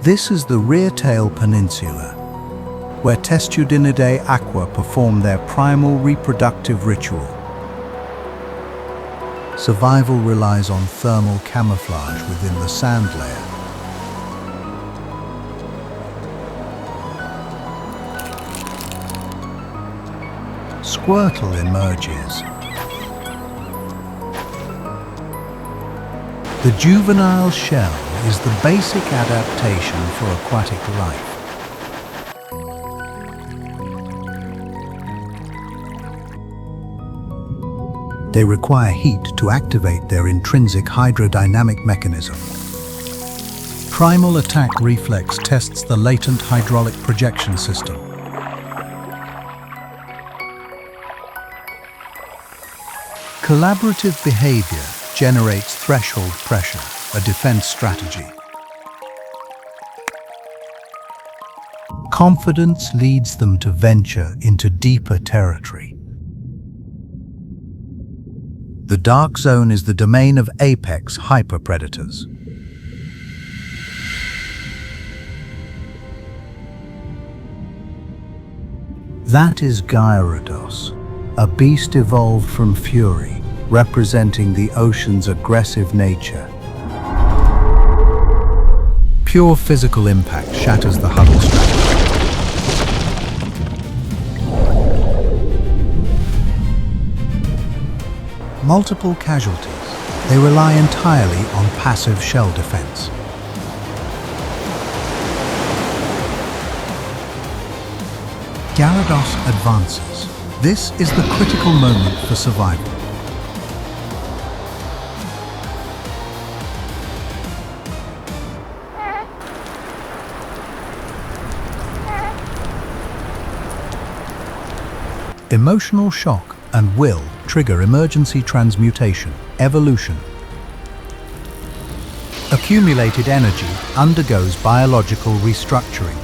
This is the Rear Tail Peninsula, where Testudinidae aqua perform their primal reproductive ritual. Survival relies on thermal camouflage within the sand layer. Squirtle emerges. The juvenile shell is the basic adaptation for aquatic life. They require heat to activate their intrinsic hydrodynamic mechanism. Primal attack reflex tests the latent hydraulic projection system. Collaborative behavior generates threshold pressure, a defense strategy. Confidence leads them to venture into deeper territory. The dark zone is the domain of apex hyperpredators. That is Gyarados, a beast evolved from Fury, representing the ocean's aggressive nature. Pure physical impact shatters the huddle strategy. Multiple casualties. They rely entirely on passive shell defense. Gyarados advances. This is the critical moment for survival. Emotional shock and will trigger emergency transmutation, evolution. Accumulated energy undergoes biological restructuring.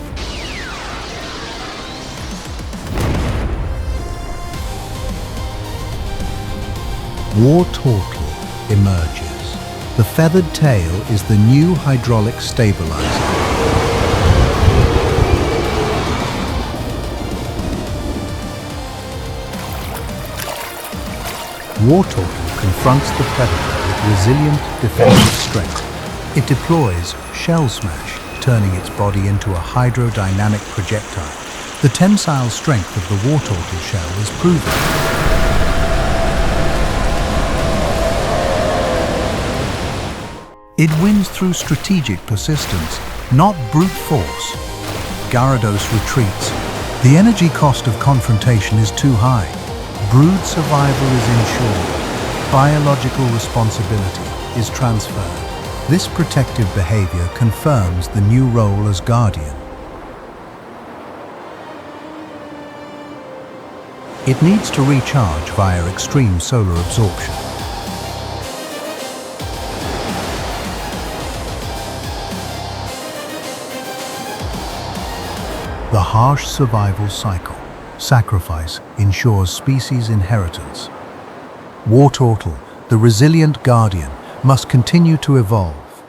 Turtwig emerges. The feathered tail is the new hydraulic stabilizer. Turtwig confronts the predator with resilient defensive strength. It deploys Shell Smash, turning its body into a hydrodynamic projectile. The tensile strength of the Turtle shell is proven. It wins through strategic persistence, not brute force. Gyarados retreats. The energy cost of confrontation is too high. Brood survival is ensured. Biological responsibility is transferred. This protective behavior confirms the new role as guardian. It needs to recharge via extreme solar absorption. The harsh survival cycle. Sacrifice ensures species inheritance. Turtle, the resilient guardian, must continue to evolve.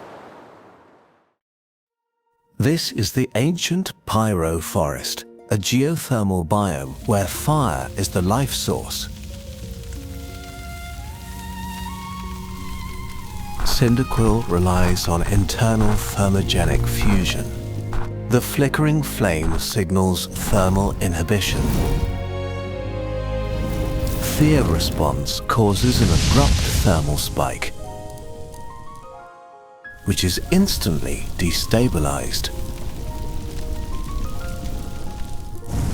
This is the ancient Pyro Forest, a geothermal biome where fire is the life source. Cyndaquil relies on internal thermogenic fusion. The flickering flame signals thermal inhibition. Fear response causes an abrupt thermal spike, which is instantly destabilized.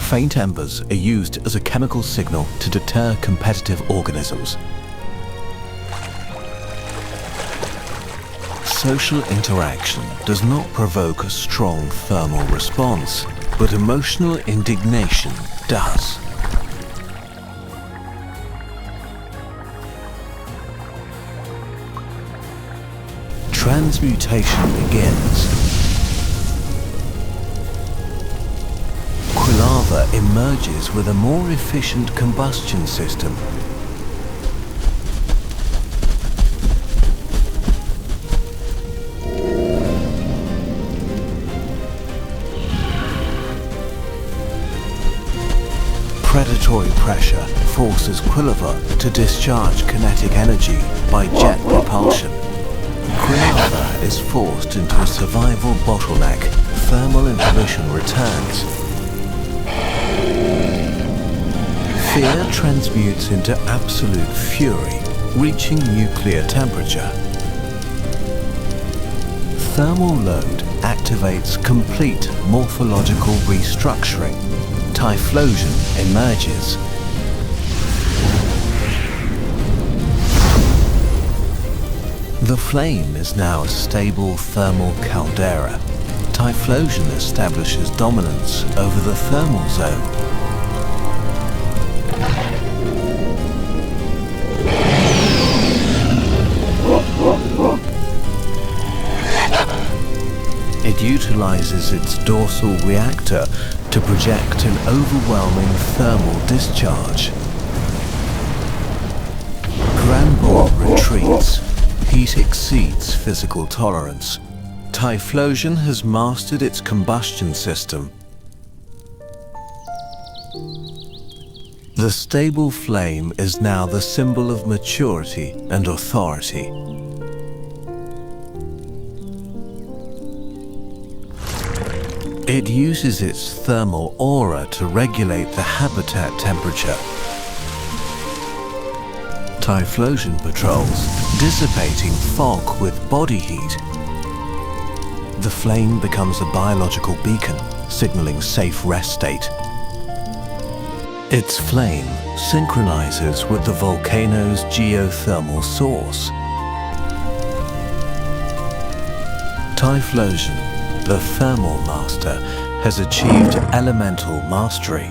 Faint embers are used as a chemical signal to deter competitive organisms. Social interaction does not provoke a strong thermal response, but emotional indignation does. Transmutation begins. Quilava emerges with a more efficient combustion system. predatory pressure forces Quilava to discharge kinetic energy by jet propulsion. Quilava is forced into a survival bottleneck. Thermal inhibition returns. Fear transmutes into absolute fury, reaching nuclear temperature. Thermal load activates complete morphological restructuring. Typhlosion emerges. The flame is now a stable thermal caldera. Typhlosion establishes dominance over the thermal zone. It utilizes its dorsal reactor to project an overwhelming thermal discharge. Granbull retreats. Heat exceeds physical tolerance. Typhlosion has mastered its combustion system. The stable flame is now the symbol of maturity and authority. It uses its thermal aura to regulate the habitat temperature. Typhlosion patrols, dissipating fog with body heat. The flame becomes a biological beacon, signaling safe rest state. Its flame synchronizes with the volcano's geothermal source. Typhlosion, the thermal master, has achieved elemental mastery.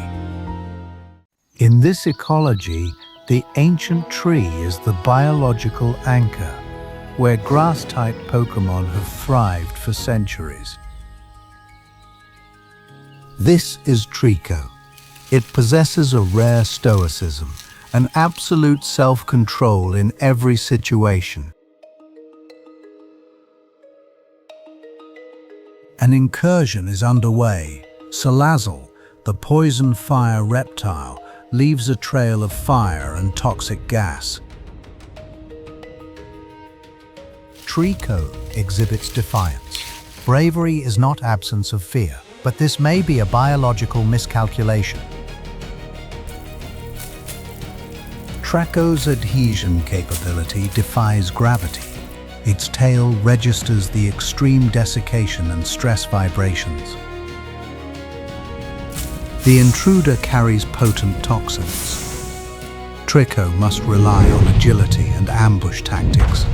In this ecology, the ancient tree is the biological anchor, where grass-type Pokémon have thrived for centuries. This is Treecko. It possesses a rare stoicism, an absolute self-control in every situation. An incursion is underway. Salazzle, the poison fire reptile, leaves a trail of fire and toxic gas. Treecko exhibits defiance. Bravery is not absence of fear, but this may be a biological miscalculation. Treecko's adhesion capability defies gravity. Its tail registers the extreme desiccation and stress vibrations. The intruder carries potent toxins. Treecko must rely on agility and ambush tactics.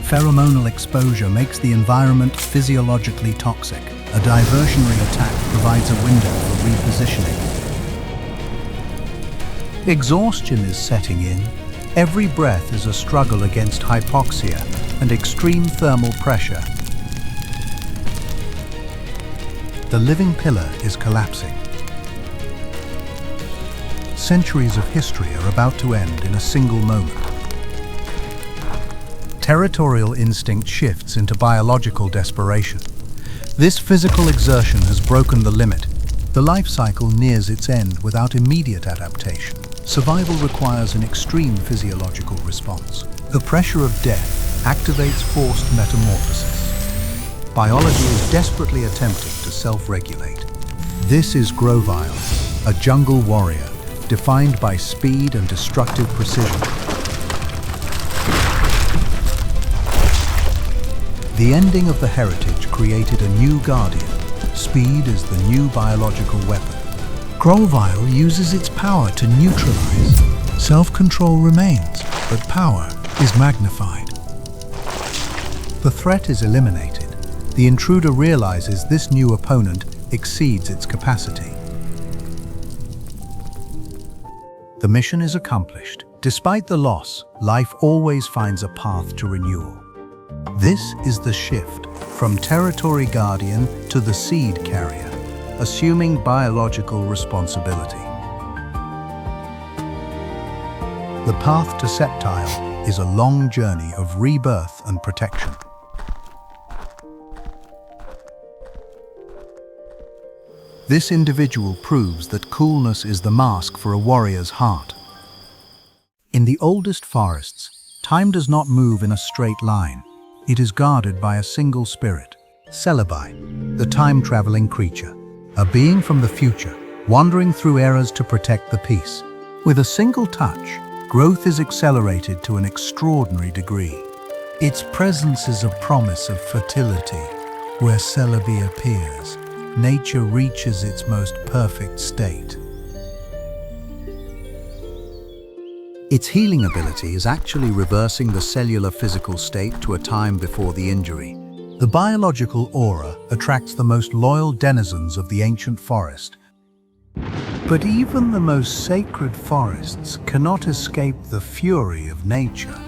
Pheromonal exposure makes the environment physiologically toxic. A diversionary attack provides a window for repositioning. Exhaustion is setting in. Every breath is a struggle against hypoxia and extreme thermal pressure. The living pillar is collapsing. Centuries of history are about to end in a single moment. Territorial instinct shifts into biological desperation. This physical exertion has broken the limit. The life cycle nears its end without immediate adaptation. Survival requires an extreme physiological response. The pressure of death activates forced metamorphosis. Biology is desperately attempting to self-regulate. This is Grovyle, a jungle warrior, defined by speed and destructive precision. The ending of the heritage created a new guardian. Speed is the new biological weapon. Grovyle uses its power to neutralize. Self-control remains, but power is magnified. The threat is eliminated. The intruder realizes this new opponent exceeds its capacity. The mission is accomplished. Despite the loss, life always finds a path to renewal. This is the shift from territory guardian to the seed carrier, assuming biological responsibility. The path to Scyther is a long journey of rebirth and protection. This individual proves that coolness is the mask for a warrior's heart. In the oldest forests, time does not move in a straight line. It is guarded by a single spirit, Celebi, the time-traveling creature, a being from the future, wandering through eras to protect the peace. With a single touch, growth is accelerated to an extraordinary degree. Its presence is a promise of fertility. Where Celebi appears, nature reaches its most perfect state. Its healing ability is actually reversing the cellular physical state to a time before the injury. The biological aura attracts the most loyal denizens of the ancient forest. But even the most sacred forests cannot escape the fury of nature.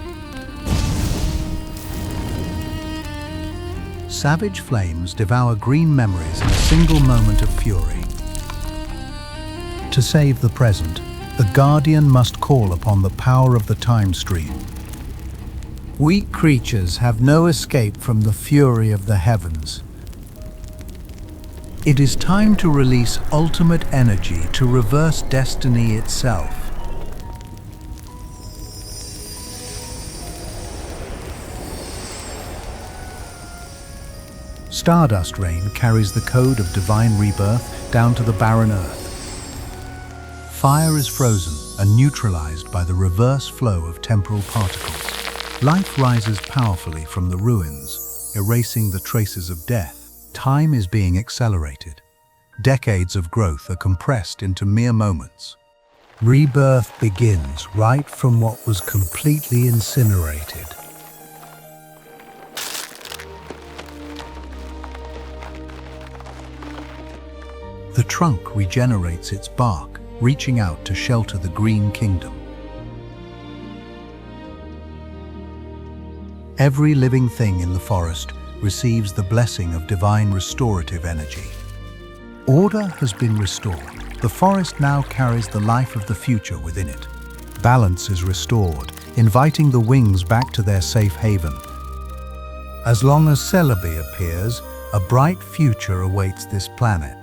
Savage flames devour green memories in a single moment of fury. To save the present, the Guardian must call upon the power of the time stream. Weak creatures have no escape from the fury of the heavens. It is time to release ultimate energy to reverse destiny itself. Stardust Rain carries the code of divine rebirth down to the barren earth. Fire is frozen and neutralized by the reverse flow of temporal particles. Life rises powerfully from the ruins, erasing the traces of death. Time is being accelerated. Decades of growth are compressed into mere moments. Rebirth begins right from what was completely incinerated. The trunk regenerates its bark, reaching out to shelter the Green Kingdom. Every living thing in the forest receives the blessing of divine restorative energy. Order has been restored. The forest now carries the life of the future within it. Balance is restored, inviting the wings back to their safe haven. As long as Celebi appears, a bright future awaits this planet.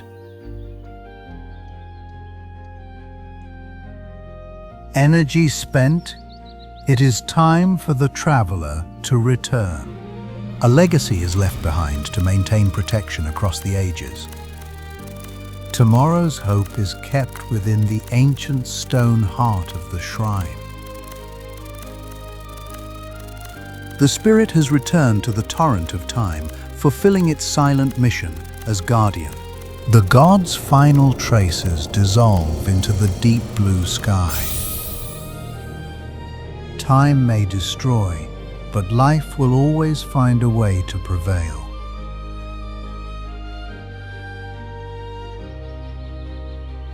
Energy spent, it is time for the traveler to return. A legacy is left behind to maintain protection across the ages. Tomorrow's hope is kept within the ancient stone heart of the shrine. The spirit has returned to the torrent of time, fulfilling its silent mission as guardian. The god's final traces dissolve into the deep blue sky. Time may destroy, but life will always find a way to prevail.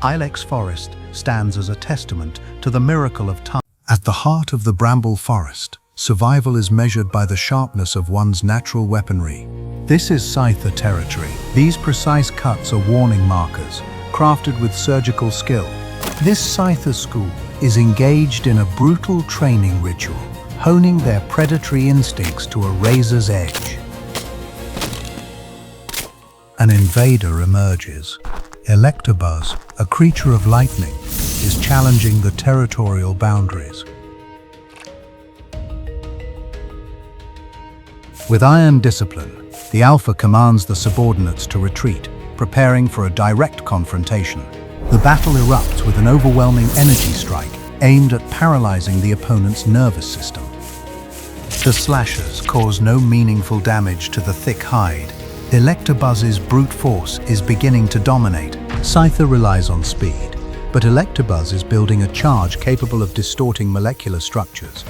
Ilex Forest stands as a testament to the miracle of time. At the heart of the bramble forest, survival is measured by the sharpness of one's natural weaponry. This is Scyther territory. These precise cuts are warning markers, crafted with surgical skill. This Scyther school is engaged in a brutal training ritual, honing their predatory instincts to a razor's edge. An invader emerges. Electabuzz, a creature of lightning, is challenging the territorial boundaries. With iron discipline, the Alpha commands the subordinates to retreat, preparing for a direct confrontation. The battle erupts with an overwhelming energy strike aimed at paralyzing the opponent's nervous system. The slashes cause no meaningful damage to the thick hide. Electabuzz's brute force is beginning to dominate. Scyther relies on speed, but Electabuzz is building a charge capable of distorting molecular structures.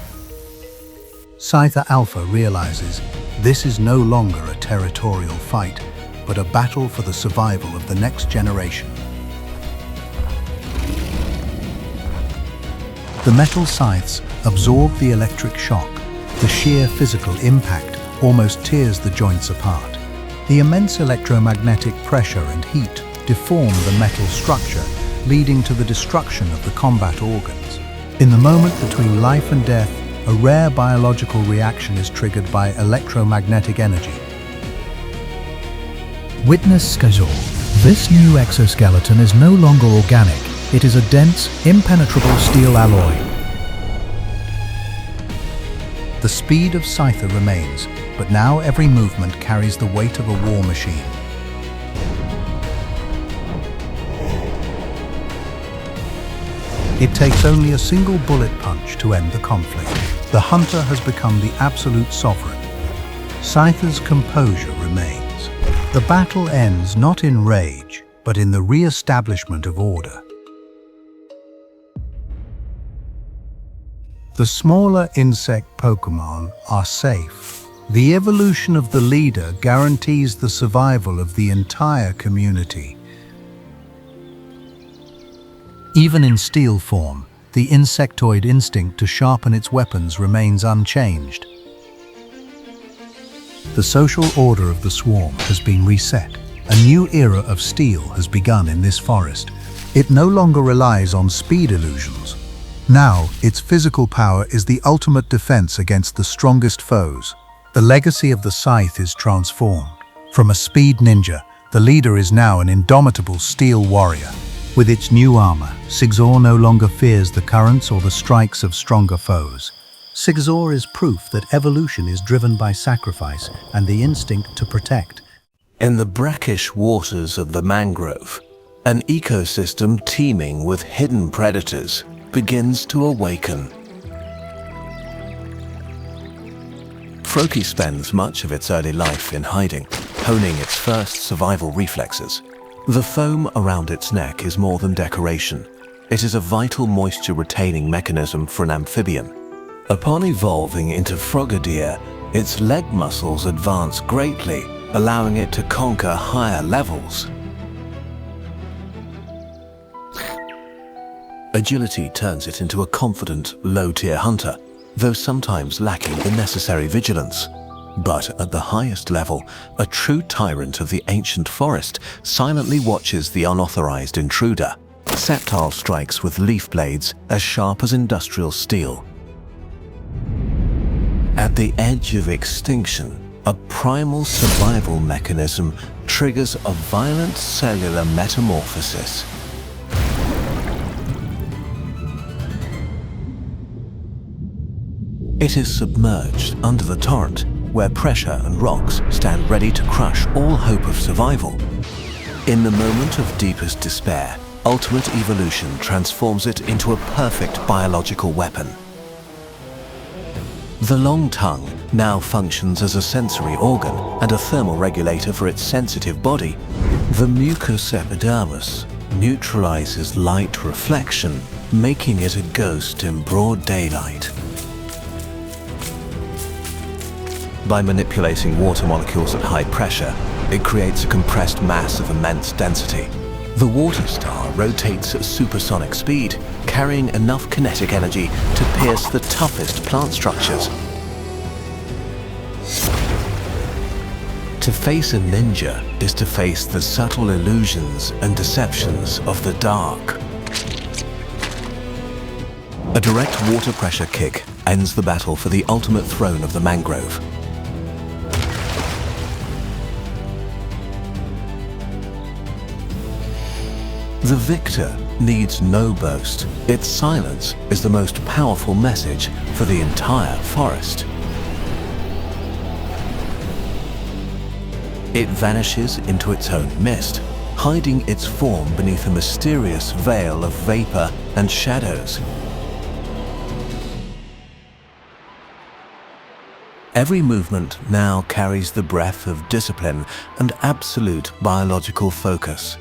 Scyther Alpha realizes this is no longer a territorial fight, but a battle for the survival of the next generation. The metal scythes absorb the electric shock. The sheer physical impact almost tears the joints apart. The immense electromagnetic pressure and heat deform the metal structure, leading to the destruction of the combat organs. In the moment between life and death, a rare biological reaction is triggered by electromagnetic energy. Witness schedule. This new exoskeleton is no longer organic. It is a dense, impenetrable steel alloy. The speed of Scyther remains, but now every movement carries the weight of a war machine. It takes only a single bullet punch to end the conflict. The hunter has become the absolute sovereign. Scyther's composure remains. The battle ends not in rage, but in the re-establishment of order. The smaller insect Pokémon are safe. The evolution of the leader guarantees the survival of the entire community. Even in steel form, the insectoid instinct to sharpen its weapons remains unchanged. The social order of the swarm has been reset. A new era of steel has begun in this forest. It no longer relies on speed illusions. Now, its physical power is the ultimate defense against the strongest foes. The legacy of the scythe is transformed. From a speed ninja, the leader is now an indomitable steel warrior. With its new armor, Scyther no longer fears the currents or the strikes of stronger foes. Scyther is proof that evolution is driven by sacrifice and the instinct to protect. In the brackish waters of the mangrove, an ecosystem teeming with hidden predators begins to awaken. Froakie spends much of its early life in hiding, honing its first survival reflexes. The foam around its neck is more than decoration. It is a vital moisture-retaining mechanism for an amphibian. Upon evolving into Frogadier, its leg muscles advance greatly, allowing it to conquer higher levels. Agility turns it into a confident, low-tier hunter, though sometimes lacking the necessary vigilance. But at the highest level, a true tyrant of the ancient forest silently watches the unauthorized intruder. Sceptile strikes with leaf blades as sharp as industrial steel. At the edge of extinction, a primal survival mechanism triggers a violent cellular metamorphosis. It is submerged under the torrent, where pressure and rocks stand ready to crush all hope of survival. In the moment of deepest despair, ultimate evolution transforms it into a perfect biological weapon. The long tongue now functions as a sensory organ and a thermal regulator for its sensitive body. The mucous epidermis neutralizes light reflection, making it a ghost in broad daylight. By manipulating water molecules at high pressure, it creates a compressed mass of immense density. The water star rotates at supersonic speed, carrying enough kinetic energy to pierce the toughest plant structures. To face a ninja is to face the subtle illusions and deceptions of the dark. A direct water pressure kick ends the battle for the ultimate throne of the mangrove. The victor needs no boast. Its silence is the most powerful message for the entire forest. It vanishes into its own mist, hiding its form beneath a mysterious veil of vapor and shadows. Every movement now carries the breath of discipline and absolute biological focus.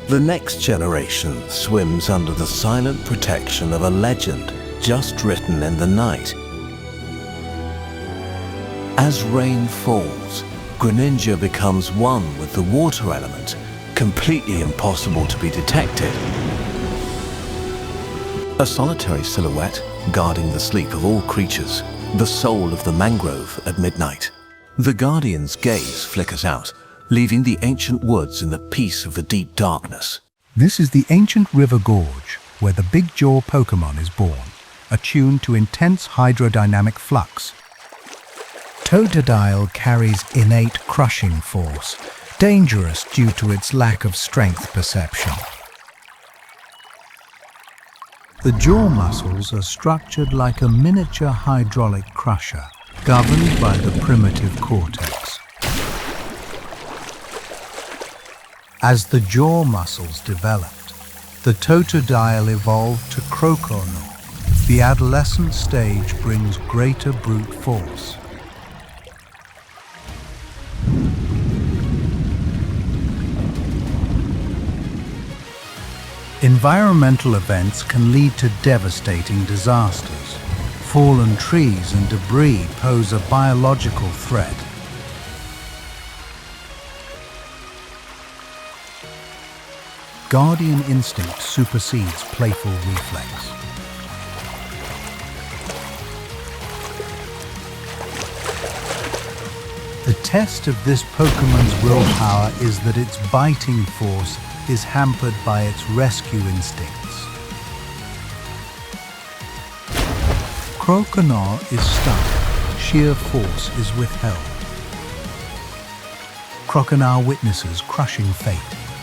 The next generation swims under the silent protection of a legend just written in the night. As rain falls, Greninja becomes one with the water element, completely impossible to be detected. A solitary silhouette guarding the sleep of all creatures, the soul of the mangrove at midnight. The Guardian's gaze flickers out, leaving the ancient woods in the peace of the deep darkness. This is the ancient river gorge, where the big jaw Pokémon is born, attuned to intense hydrodynamic flux. Totodile carries innate crushing force, dangerous due to its lack of strength perception. The jaw muscles are structured like a miniature hydraulic crusher, governed by the primitive cortex. As the jaw muscles developed, the Totodile evolved to Croconaut. The adolescent stage brings greater brute force. Environmental events can lead to devastating disasters. Fallen trees and debris pose a biological threat. Guardian instinct supersedes playful reflex. The test of this Pokémon's willpower is that its biting force is hampered by its rescue instincts. Croconaut is stuck. Sheer force is withheld. Croconaut witnesses crushing fate.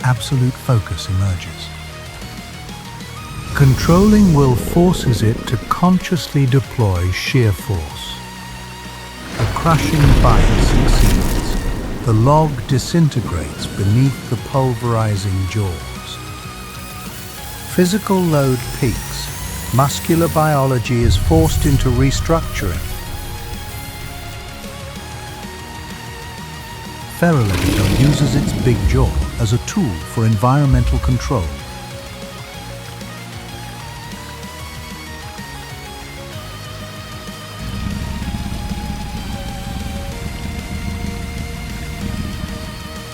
Absolute focus emerges. Controlling will forces it to consciously deploy sheer force. A crushing bite succeeds. The log disintegrates beneath the pulverizing jaws. Physical load peaks. Muscular biology is forced into restructuring. Feraligatr uses its big jaw as a tool for environmental control.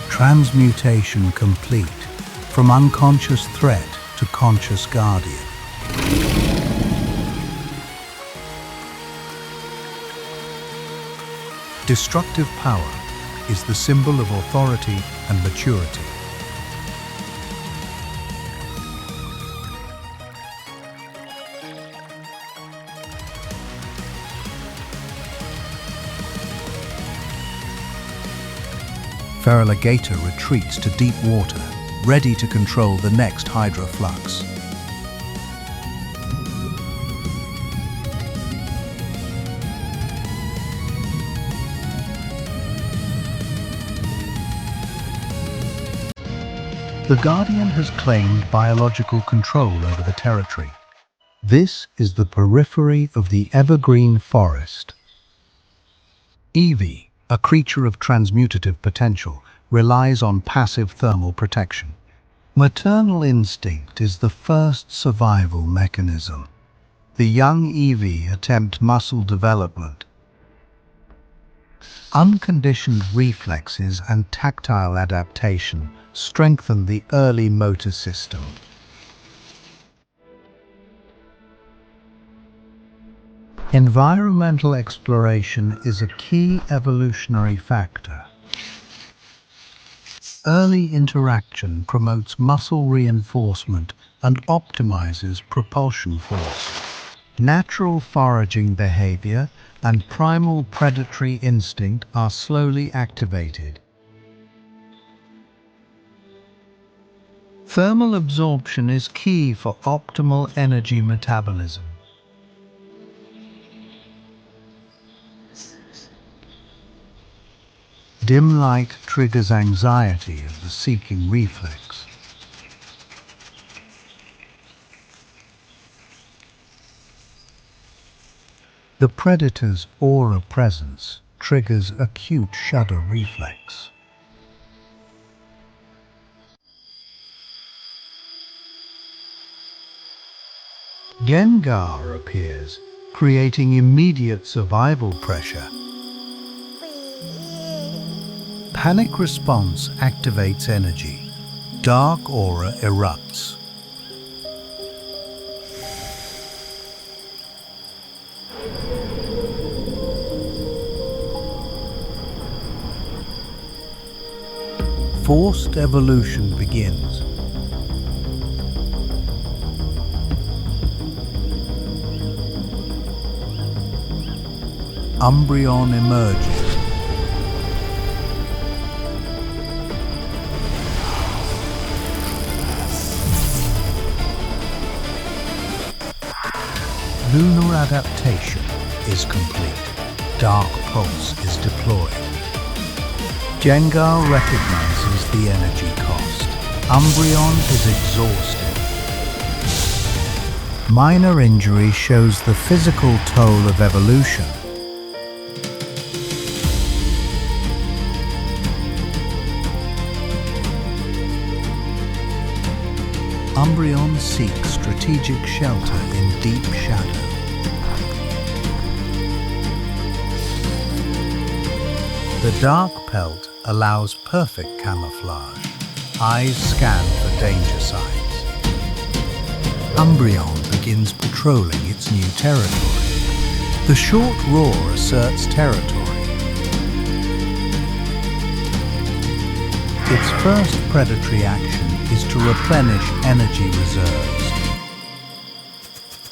Transmutation complete, from unconscious threat to conscious guardian. Destructive power is the symbol of authority and maturity. Feraligatr retreats to deep water, ready to control the next Hydra flux. The Guardian has claimed biological control over the territory. This is the periphery of the evergreen forest. Eevee, a creature of transmutative potential, relies on passive thermal protection. Maternal instinct is the first survival mechanism. The young Eevee attempt muscle development. Unconditioned reflexes and tactile adaptation strengthen the early motor system. Environmental exploration is a key evolutionary factor. Early interaction promotes muscle reinforcement and optimizes propulsion force. Natural foraging behavior and primal predatory instinct are slowly activated. Thermal absorption is key for optimal energy metabolism. Dim light triggers anxiety of the seeking reflex. The predator's aura presence triggers acute shudder reflex. Gengar appears, creating immediate survival pressure. Panic response activates energy. Dark aura erupts. Forced evolution begins. Umbreon emerges. lunar adaptation is complete. Dark Pulse is deployed. Gengar recognizes the energy cost. Umbreon is exhausted. Minor injury shows the physical toll of evolution. Umbreon seeks strategic shelter in deep shadow. The dark pelt allows perfect camouflage. Eyes scan for danger signs. Umbreon begins patrolling its new territory. The short roar asserts territory. Its first predatory action is to replenish energy reserves.